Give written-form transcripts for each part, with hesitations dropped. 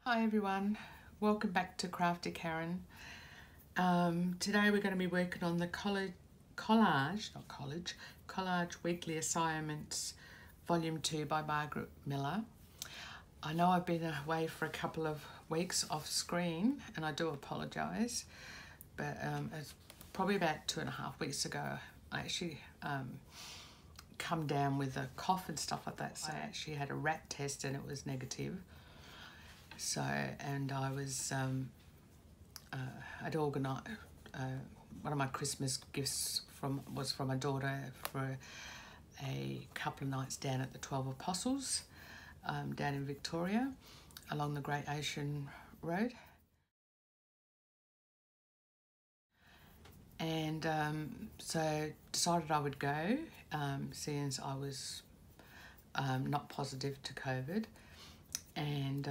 Hi everyone, welcome back to Crafty Karen. Today we're going to be working on the Collage Weekly Assignments Volume 2 by Margarete Miller. I know I've been away for a couple of weeks off screen and I do apologise, but it's probably about 2.5 weeks ago I actually come down with a cough and stuff like that, so I actually had a rat test and it was negative. So, and I was, I'd organised, one of my Christmas gifts was from my daughter for a couple of nights down at the 12 Apostles, down in Victoria, along the Great Ocean Road. And so decided I would go, since I was not positive to COVID, and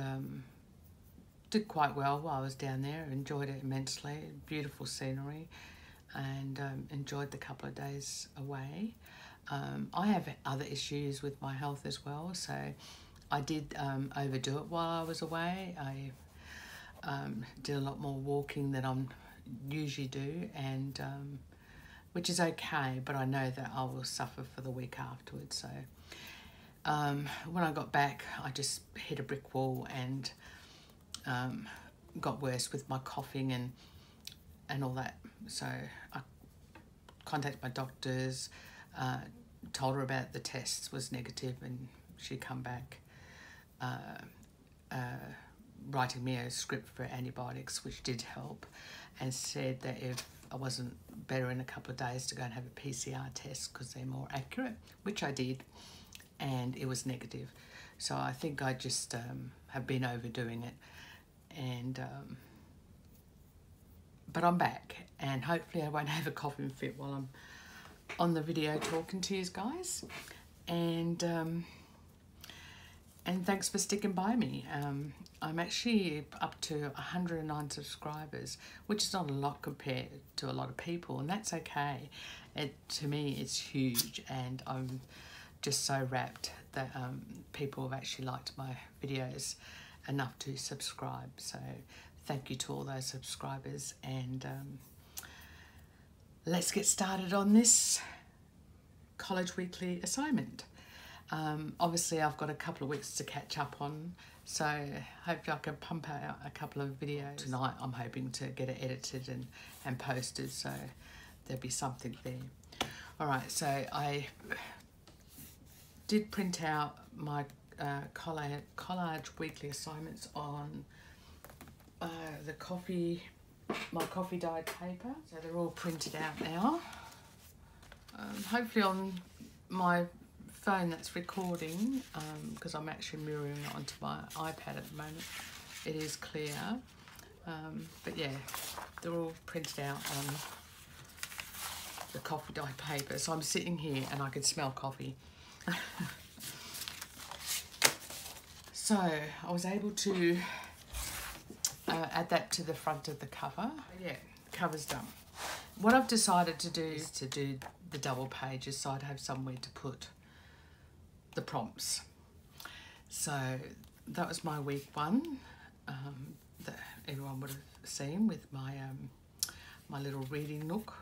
did quite well while I was down there. Enjoyed it immensely, beautiful scenery, and enjoyed the couple of days away. I have other issues with my health as well, so I did overdo it while I was away. I did a lot more walking than I usually do, and which is okay, but I know that I will suffer for the week afterwards. So when I got back, I just hit a brick wall and got worse with my coughing and all that. So I contacted my doctors, told her about the tests was negative, and she come back writing me a script for antibiotics, which did help, and said that if I wasn't better in a couple of days to go and have a PCR test because they're more accurate, which I did, and it was negative. So I think I just have been overdoing it. And but I'm back, and hopefully I won't have a coughing fit while I'm on the video talking to you guys. And thanks for sticking by me. I'm actually up to 109 subscribers, which is not a lot compared to a lot of people, and that's okay. To me it's huge, and I'm just so rapt that people have actually liked my videos enough to subscribe. So thank you to all those subscribers, and let's get started on this college weekly assignment. Obviously I've got a couple of weeks to catch up on, so hopefully I can pump out a couple of videos tonight. I'm hoping to get it edited and posted, so there'll be something there. Alright, so I did print out my collage weekly assignments on my coffee dyed paper, so they're all printed out now. Hopefully on my phone that's recording, because I'm actually mirroring it onto my iPad at the moment, it is clear, but yeah, they're all printed out on the coffee dyed paper. So I'm sitting here and I can smell coffee. So I was able to add that to the front of the cover. Yeah, cover's done. What I've decided to do is to do the double pages, so I'd have somewhere to put the prompts. So that was my week one, that everyone would have seen, with my my little reading nook,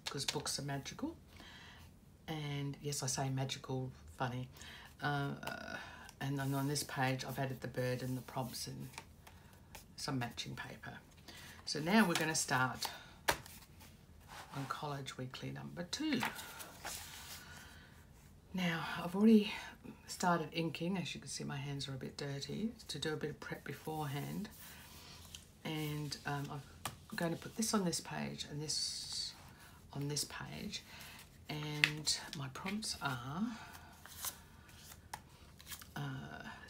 because books are magical. And yes, I say magical funny. And then on this page I've added the bird and the prompts and some matching paper. So now we're going to start on Collage Weekly number 2. Now I've already started inking. As you can see, my hands are a bit dirty, to do a bit of prep beforehand. And I'm going to put this on this page and this on this page. And my prompts are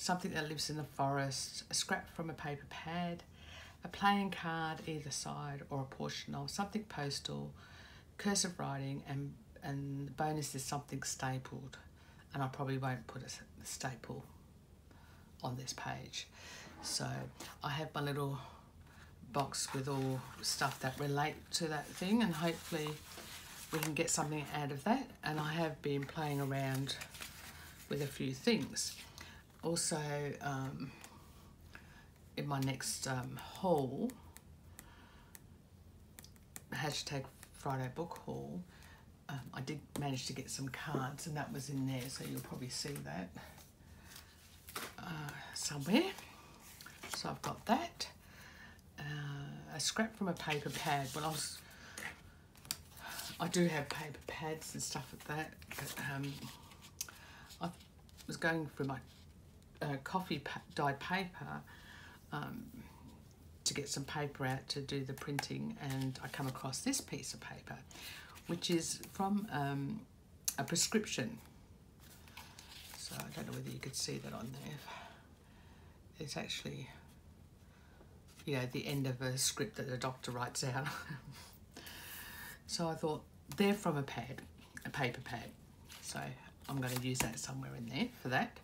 something that lives in the forest, a scrap from a paper pad, a playing card either side or a portion of something postal, cursive writing, and the bonus is something stapled. And I probably won't put a staple on this page. So I have my little box with all stuff that relate to that thing, and hopefully we can get something out of that. And I have been playing around with a few things. Also, in my next haul, hashtag Friday book haul, I did manage to get some cards, and that was in there, so you'll probably see that somewhere. So I've got that. A scrap from a paper pad. Well, I do have paper pads and stuff like that, but I was going through my coffee dyed paper to get some paper out to do the printing, and I come across this piece of paper, which is from a prescription. So I don't know whether you could see that on there. It's actually, you know, the end of a script that the doctor writes out. So I thought, they're from a pad, a paper pad. So I'm going to use that somewhere in there for that.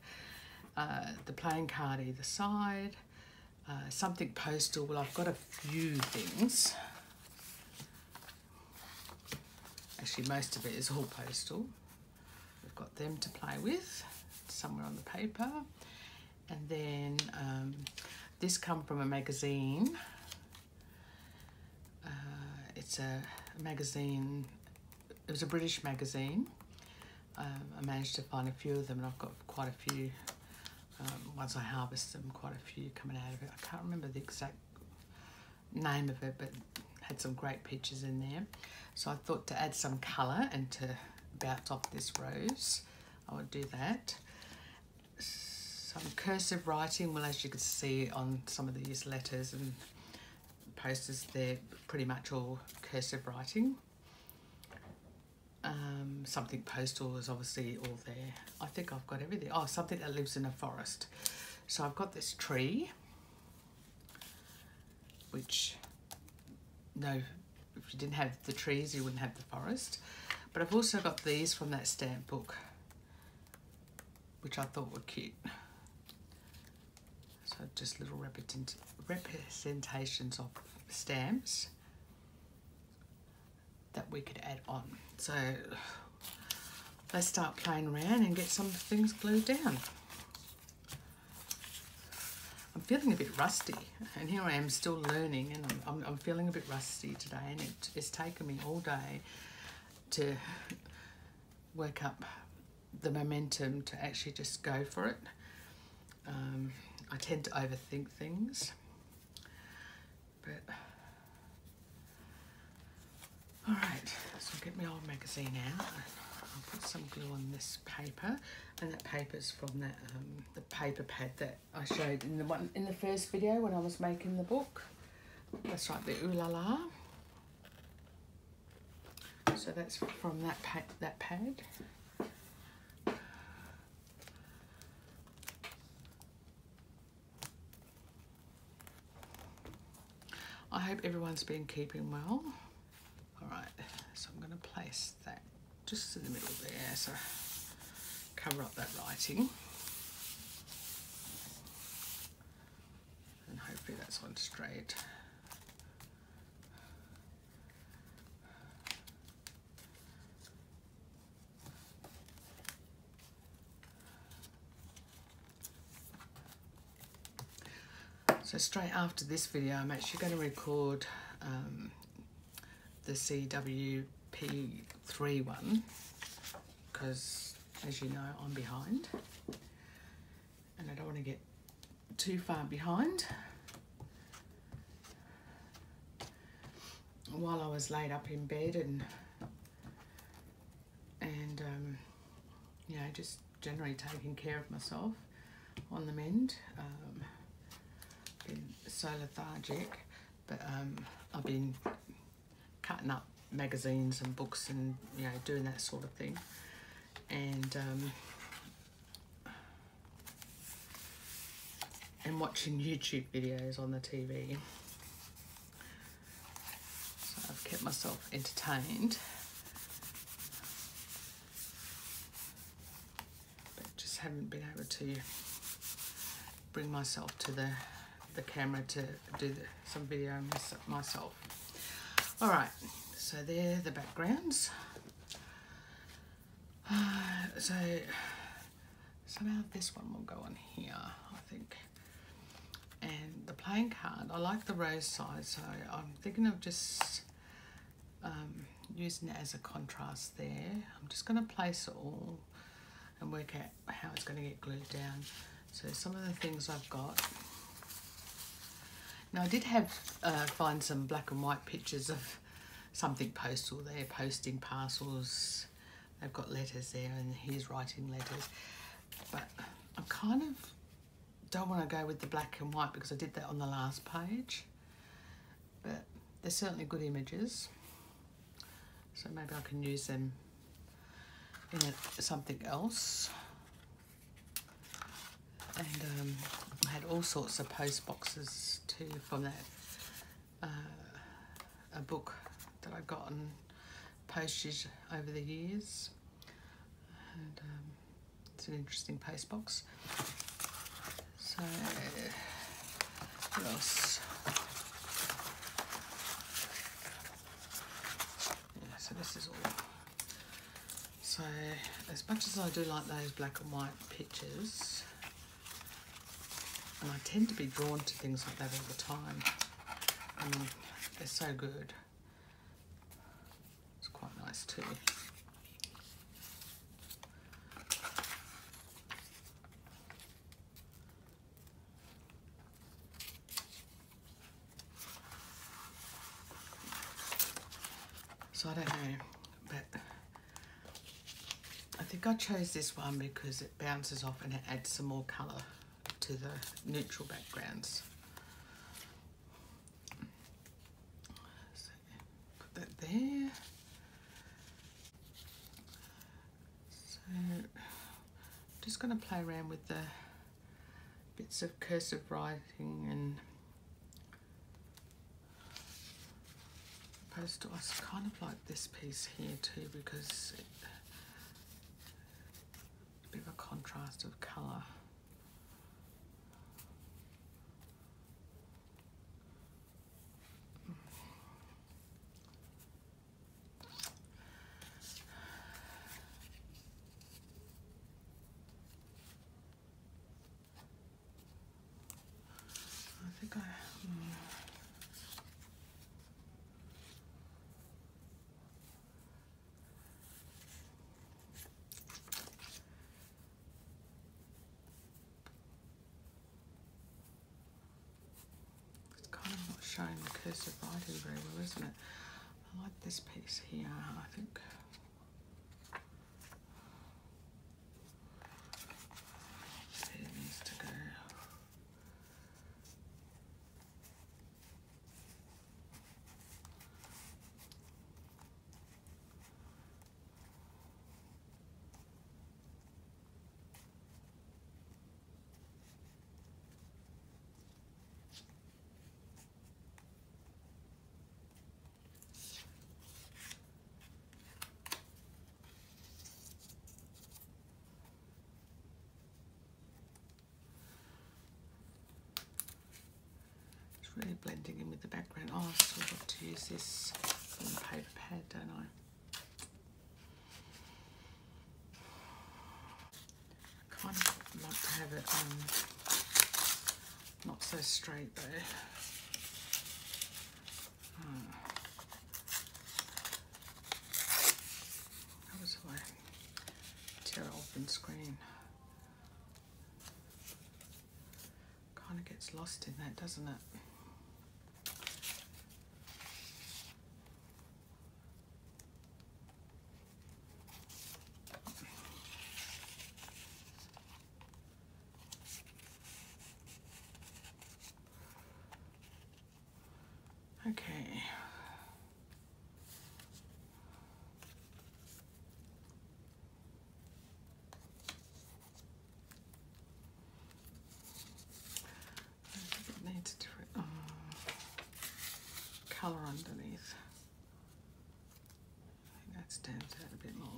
The playing card either side. Something postal. Well, I've got a few things. Actually, most of it is all postal. We've got them to play with somewhere on the paper. And then this come from a magazine. It's a magazine. It was a British magazine. I managed to find a few of them, and I've got quite a few. Once I harvest them, quite a few coming out of it. I can't remember the exact name of it, but had some great pictures in there. So I thought to add some colour and to bounce off this rose, I would do that. Some cursive writing. Well, as you can see on some of these letters and posters, they're pretty much all cursive writing. Something postal is obviously all there. I think I've got everything. Oh, something that lives in a forest. So I've got this tree, which, no, if you didn't have the trees, you wouldn't have the forest. But I've also got these from that stamp book, which I thought were cute. So just little representations of stamps that we could add on. So let's start playing around and get some things glued down. I'm feeling a bit rusty, and here I am still learning, and I'm feeling a bit rusty today, and it's taken me all day to work up the momentum to actually just go for it. I tend to overthink things, but all right, so I'll get my old magazine out. I'll put some glue on this paper, and that paper's from that the paper pad that I showed in the first video when I was making the book. That's right, the Ooh La La. So that's from that pad. I hope everyone's been keeping well. All right, so I'm going to place that just in the middle there, so cover up that writing. And hopefully that's on straight. So straight after this video, I'm actually going to record the CWP3 one, because as you know, I'm behind and I don't want to get too far behind. While I was laid up in bed and you know, just generally taking care of myself on the mend. Been so lethargic, but I've been cutting up magazines and books and, you know, doing that sort of thing, and watching YouTube videos on the TV. So I've kept myself entertained, but just haven't been able to bring myself to the camera to do some video myself. All right, so they're the backgrounds. So somehow this one will go on here, I think. And the playing card, I like the rose size, so I'm thinking of just using it as a contrast there. I'm just going to place it all and work out how it's going to get glued down. So some of the things I've got. Now I did have find some black and white pictures of something postal there, posting parcels. They've got letters there and he's writing letters. But I kind of don't want to go with the black and white because I did that on the last page. But they're certainly good images. So maybe I can use them in something else. And I had all sorts of post boxes too from that a book that I got on postage over the years. And it's an interesting post box. So what else? Yeah, so this is all. So as much as I do like those black and white pictures, and I tend to be drawn to things like that all the time. I mean, they're so good. It's quite nice too. So I don't know, but I think I chose this one because it bounces off and it adds some more colour to the neutral backgrounds. So put that there. So I'm just going to play around with the bits of cursive writing and postal. I kind of like this piece here too because it's a bit of a contrast of colour. I think it's kind of not showing the cursive writing very well, isn't it? I like this piece here, I think. It needs to go. Really blending in with the background. Oh, I've still got to use this paper pad, don't I? I kind of like to have it not so straight though. That was why I tear it open screen. Kind of gets lost in that, doesn't it? Okay. I think it needs different colour underneath. I think that stands out a bit more.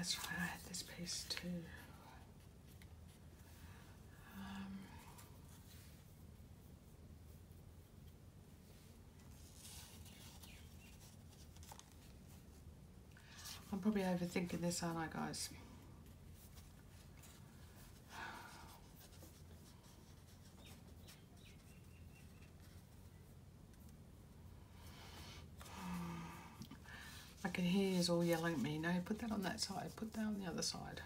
that's right, I had this piece too. I'm probably overthinking this, aren't I, guys? I can hear you all yelling at me. No, put that on that side. Put that on the other side.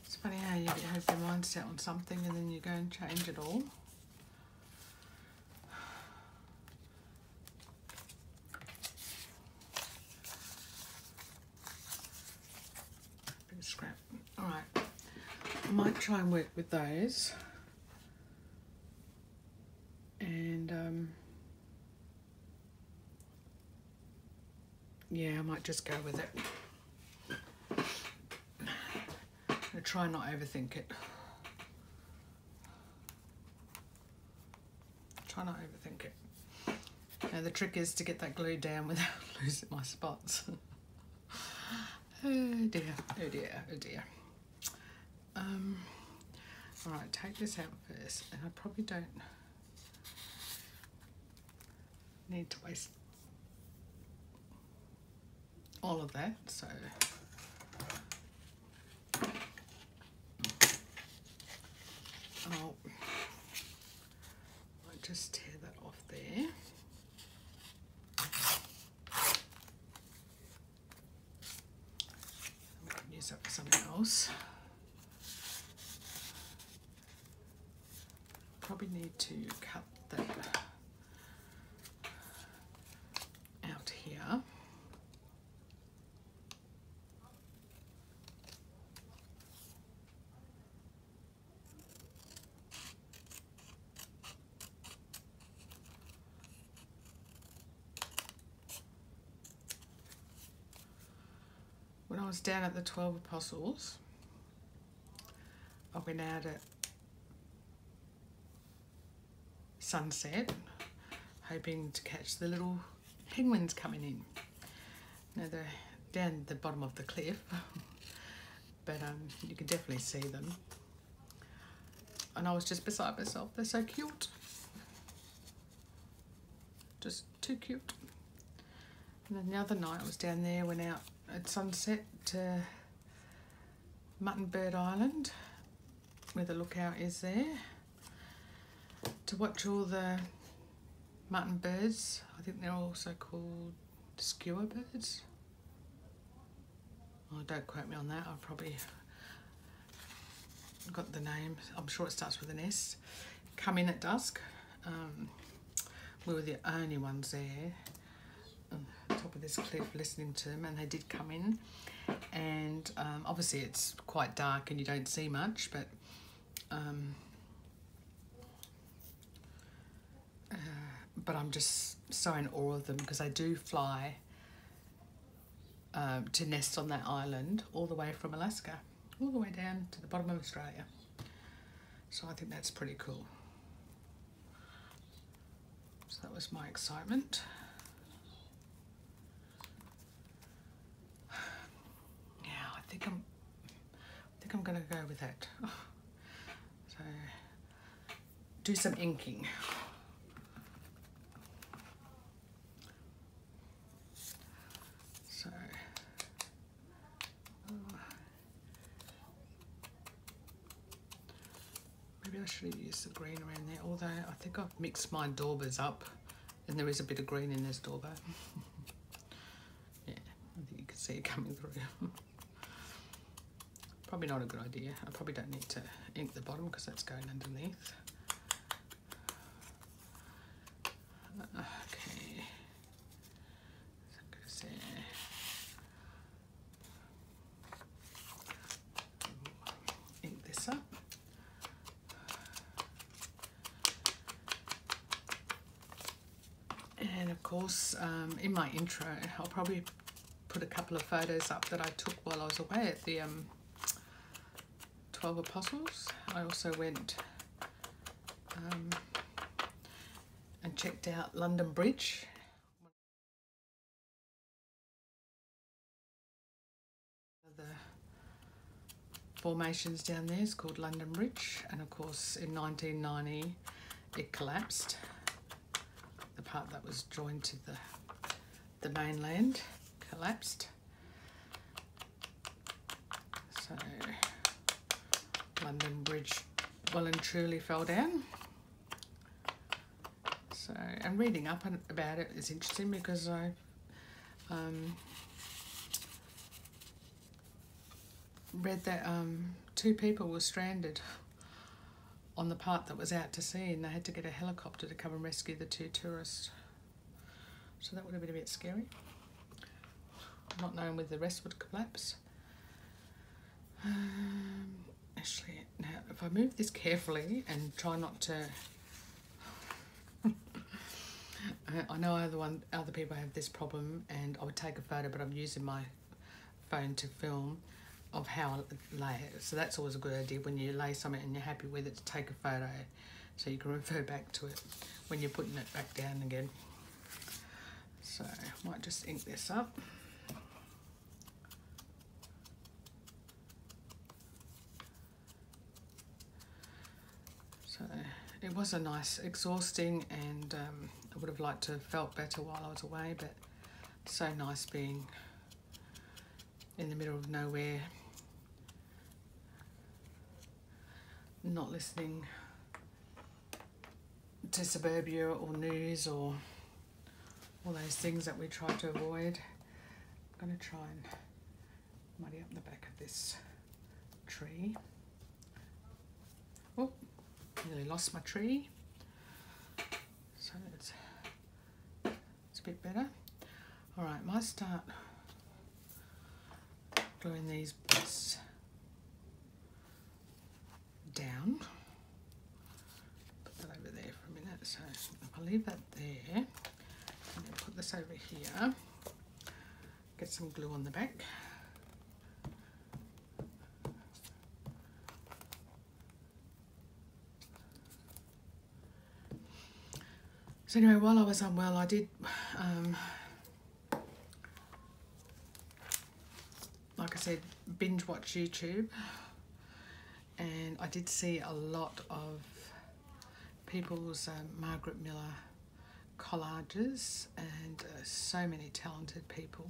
It's funny how you have your mind set on something and then you go and change it all. Bit of scrap. All right. I might try and work with those. And yeah, I might just go with it. I'll try not overthink it. Try not overthink it. Now the trick is to get that glue down without losing my spots. Oh dear, oh dear, oh dear. All right, take this out first, and I probably don't need to waste all of that, so I'll just tear that off there. We can use that for something else. Probably need to cut that out here. When I was down at the 12 Apostles, I went out at sunset, hoping to catch the little penguins coming in. Now they're down at the bottom of the cliff, but you can definitely see them. And I was just beside myself. They're so cute. Just too cute. And then the other night I was down there, went out at sunset to Mutton Bird Island, where the lookout is there, to watch all the mutton birds. I think they're also called skewer birds. Oh, don't quote me on that. I've probably got the name. I'm sure it starts with an S. Come in at dusk. We were the only ones there on the top of this cliff listening to them, and they did come in. And obviously it's quite dark and you don't see much, but I'm just so in awe of them, because they do fly to nest on that island all the way from Alaska, all the way down to the bottom of Australia. So I think that's pretty cool. So that was my excitement. Yeah, I think I'm gonna go with that. So do some inking. So maybe I should have used the green around there, although I think I've mixed my daubers up and there is a bit of green in this dauber. Yeah, I think you can see it coming through. Probably not a good idea. I probably don't need to ink the bottom because that's going underneath. Okay, so that goes there. Ink this up. And of course, in my intro, I'll probably put a couple of photos up that I took while I was away at the 12 Apostles. I also went and checked out London Bridge. The formations down there is called London Bridge, and of course in 1990 it collapsed. The part that was joined to the mainland collapsed. So London Bridge well and truly fell down. So, and reading up about it is interesting because I read that 2 people were stranded on the part that was out to sea, and they had to get a helicopter to come and rescue the 2 tourists. So that would have been a bit scary, not knowing whether the rest would collapse. Actually, now if I move this carefully and try not to, I know other people have this problem, and I would take a photo, but I'm using my phone to film of how I lay it. So that's always a good idea when you lay something and you're happy with it, to take a photo so you can refer back to it when you're putting it back down again. So I might just ink this up. So it was a nice, exhausting, and I would have liked to have felt better while I was away, but so nice being in the middle of nowhere, not listening to suburbia or news or all those things that we try to avoid. I'm going to try and muddy up the back of this tree. Oh, nearly lost my tree. So it's a bit better. All right, might start gluing these bits down. Put that over there for a minute. So if I leave that there, and then put this over here, get some glue on the back. So anyway, while I was unwell, I did, like I said, binge watch YouTube, and I did see a lot of people's Margarete Miller collages, and so many talented people.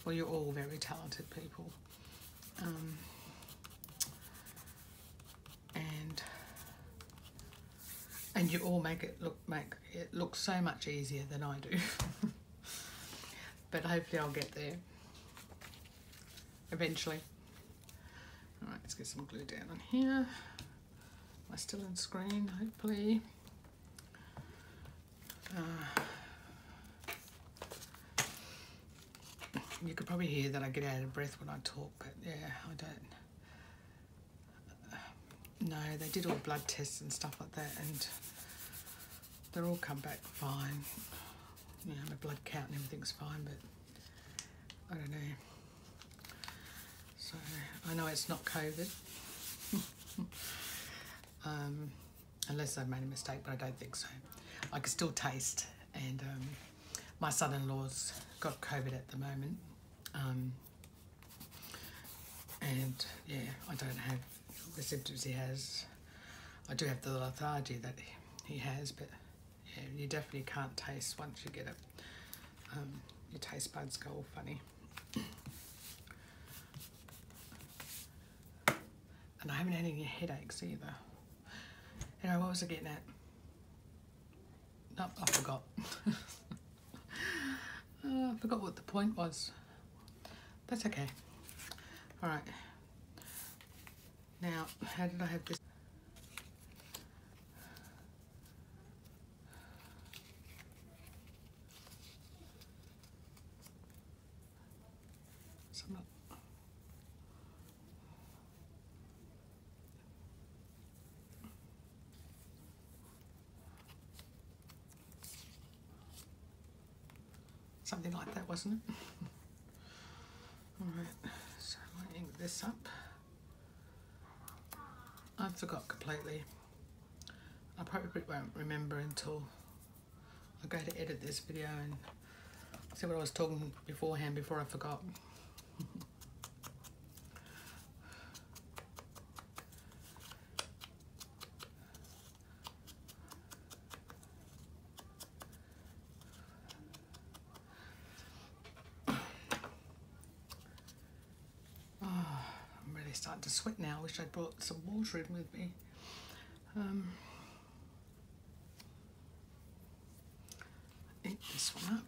Well, you're all very talented people, and you all make it look so much easier than I do. But hopefully I'll get there eventually. All right, let's get some glue down on here. Am I still on screen? Hopefully. You could probably hear that I get out of breath when I talk, but yeah, I don't. No, they did all blood tests and stuff like that, and they're all come back fine. You know, my blood count and everything's fine, but I don't know. So I know it's not COVID, unless I made a mistake, but I don't think so. I can still taste, and my son-in-law's got COVID at the moment, and yeah, I don't have the symptoms he has. I do have the lethargy that he has, but yeah, you definitely can't taste once you get it. Your taste buds go all funny. And I haven't had any headaches either. Anyway, what was I getting at? Nope, I forgot. I forgot what the point was. That's okay. All right. Now, how did I have this? Something like that, wasn't it? Alright, so I might ink this up. I forgot completely. I probably won't remember until I go to edit this video and see what I was talking beforehand before I forgot. I'm really starting to sweat now. I wish I'd brought some water in with me. Ink this one up.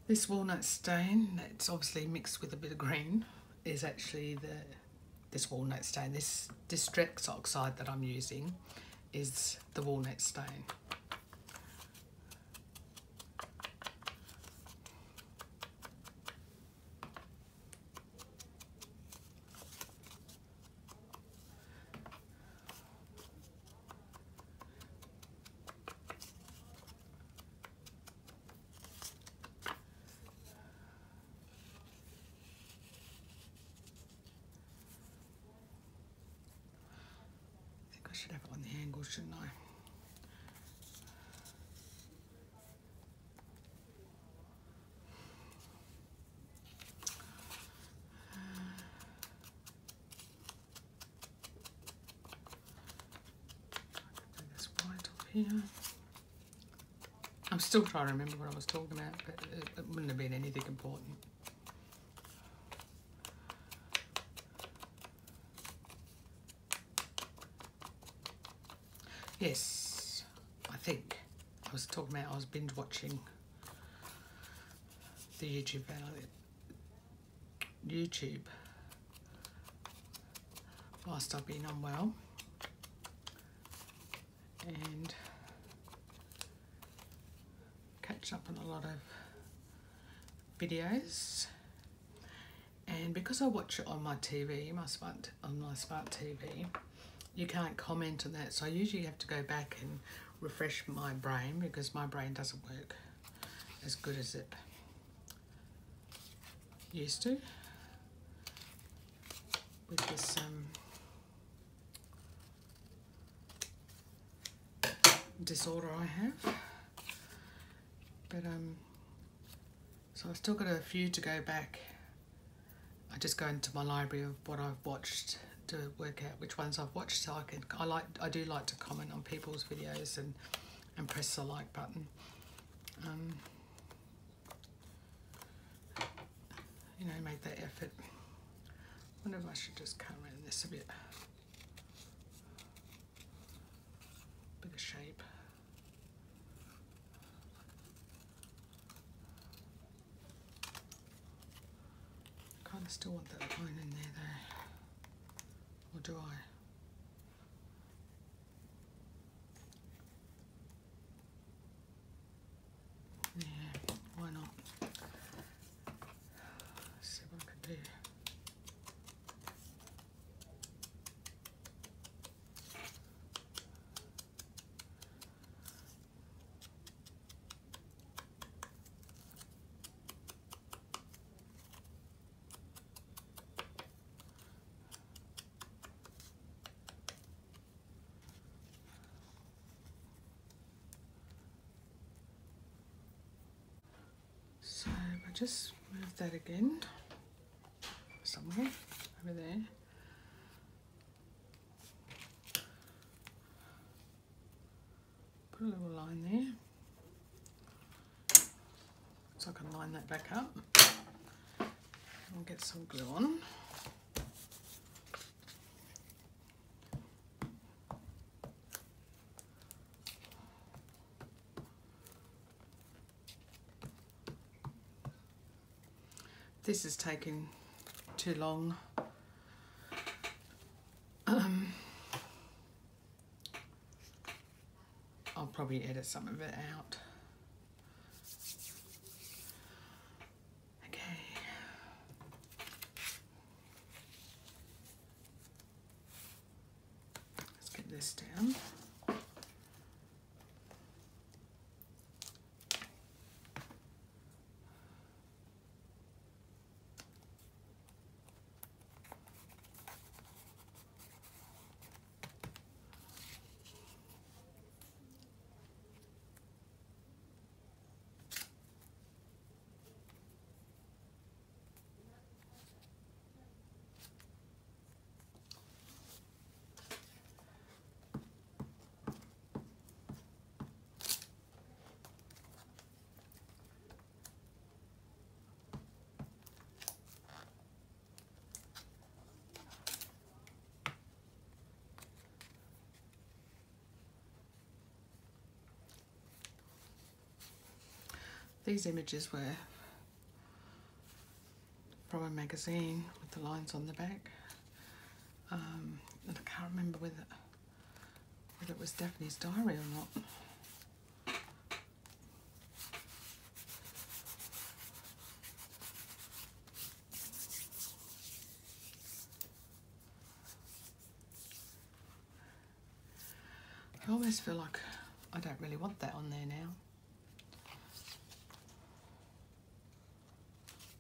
This walnut stain, that's obviously mixed with a bit of green, is actually this walnut stain. This Distress oxide that I'm using is the walnut stain. I should have it on the angle, shouldn't I? Do this white off here. I'm still trying to remember what I was talking about, but it wouldn't have been anything important. Yes, I think I was talking about I was binge watching the YouTube whilst I've been unwell, and catch up on a lot of videos. And because I watch it on my TV, my smart TV, you can't comment on that, so I usually have to go back and refresh my brain because my brain doesn't work as good as it used to with this disorder I have. But so I've still got a few to go back. I just go into my library of what I've watched to work out which ones I've watched, so I do like to comment on people's videos and press the like button. You know, make that effort. I wonder if I should just cut around this a bit of shape. Kind of still want that line in there though, or do I? Yeah, why not? Let's see what I can do. So if I just move that again somewhere over there. Put a little line there so I can line that back up. I'll get some glue on. This is taking too long. I'll probably edit some of it out. Okay. Let's get this down. These images were from a magazine with the lines on the back. And I can't remember whether it was Daphne's diary or not. I almost feel like I don't really want that on there now.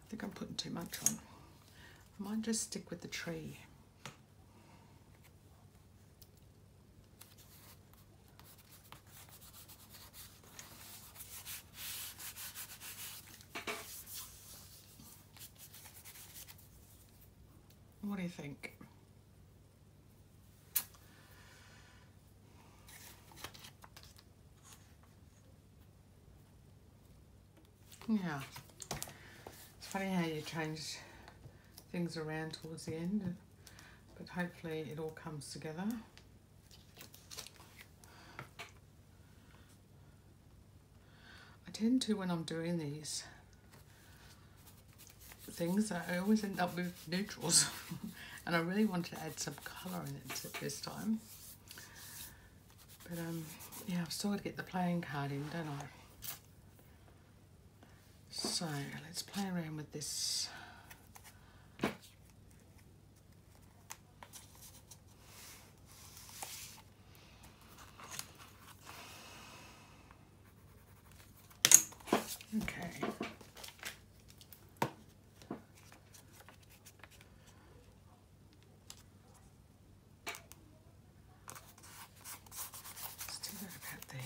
I think I'm putting too much on. I might just stick with the tree. What do you think? Yeah, it's funny how you change things around towards the end, but hopefully it all comes together. I tend to, when I'm doing these things, I always end up with neutrals and I really want to add some colour in it this time. But yeah, I've still got to get the playing card in, don't I? So let's play around with this. Okay. Let's do that about there.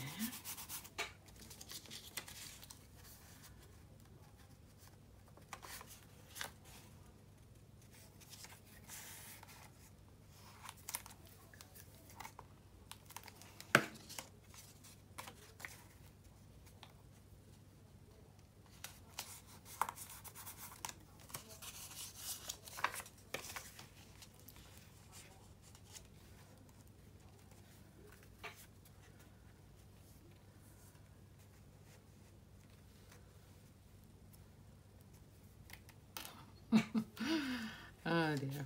Oh dear.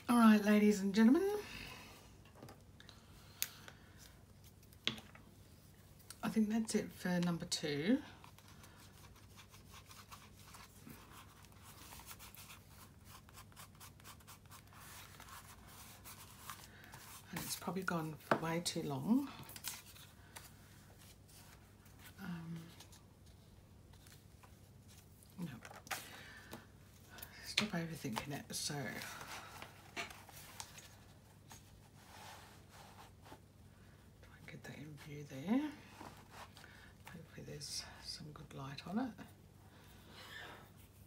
All right, ladies and gentlemen, I think that's it for number 2. And it's probably gone for way too long. No. Stop overthinking it. So get that in view there. Hopefully there's some good light on it.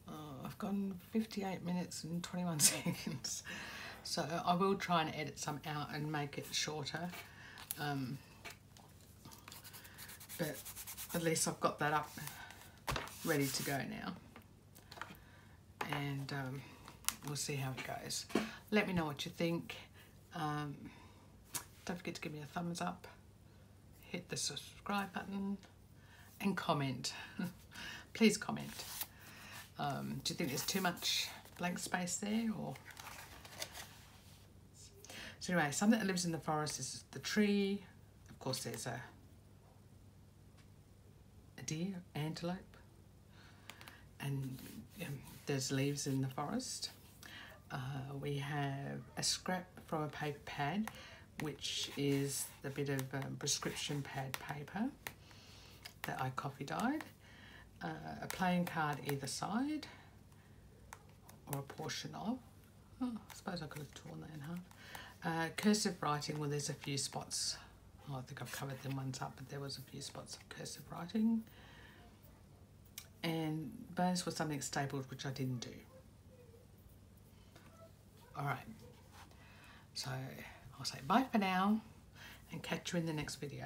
Oh, I've gone 58 minutes and 21 seconds. So I will try and edit some out and make it shorter. But at least I've got that up ready to go now. And we'll see how it goes. Let me know what you think. Don't forget to give me a thumbs up. Hit the subscribe button and comment. Please comment. Do you think there's too much blank space there, or? So anyway, something that lives in the forest is the tree. Of course, there's a deer, antelope, and there's leaves in the forest. We have a scrap from a paper pad, which is the bit of prescription pad paper that I copy dyed, a playing card either side, or a portion of. Oh, I suppose I could have torn that in half. Cursive writing, well, there's a few spots. Oh, I think I've covered them once up, but there was a few spots of cursive writing. And bonus was something stapled, which I didn't do. All right. So I'll say bye for now and catch you in the next video.